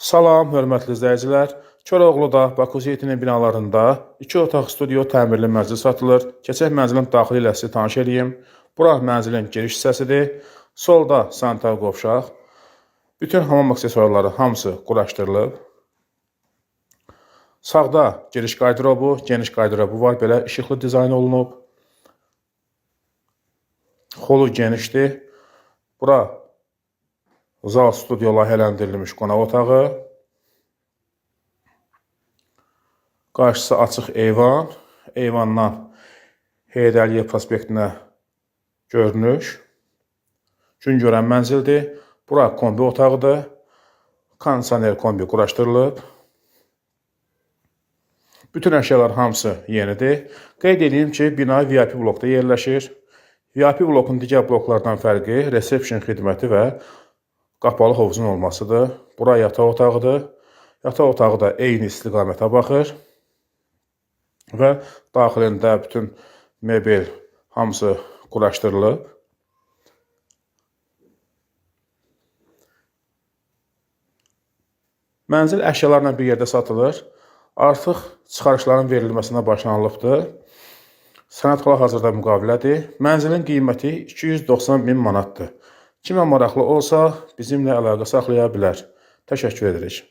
Salam, hörmətli izləyicilər. Koroğluda, Bakuziyetinin binalarında 2 otaq studio təmirli mənzil satılır. Keçək mənzilin daxili ilə sizi tanış edeyim. Bura mənzilin giriş hissəsidir. Solda sanitar qovşaq. Bütün hamam aksesuarları hamısı quraşdırılıb. Sağda giriş qardırobu, geniş qardırobu var. Belə işıqlı dizayn olunub. Xolu genişdir. Bura zal studio layihələndirilmiş qonaq otağı. Qarşısı açıq eyvan. Eyvandan Heydər Əliyev prospektinə görünüş. Gün görən mənzildir. Bura kombi otağıdır. Kondisioner kombi quraşdırılıb. Bütün əşyalar hamısı yenidir. Qeyd edeyim ki, bina VIP blokda yerləşir. VIP blokun digər bloklardan fərqi resepsiyon xidməti və qapalı hovuzun olmasıdır. Bura yataq otağıdır. Yataq otağı da eyni istiqamətə baxır. Və daxilində bütün mebel hamısı quraşdırılıb. Mənzil əşyalarla bir yerdə satılır. Artıq çıxarışların verilməsinə başlanılıbdır. Sənəd hal-hazırda müqavilədir. Mənzilin qiyməti 290.000 manatdır. Kimə maraqlı olsa bizimlə əlaqə saxlaya bilər. Təşəkkür edirik.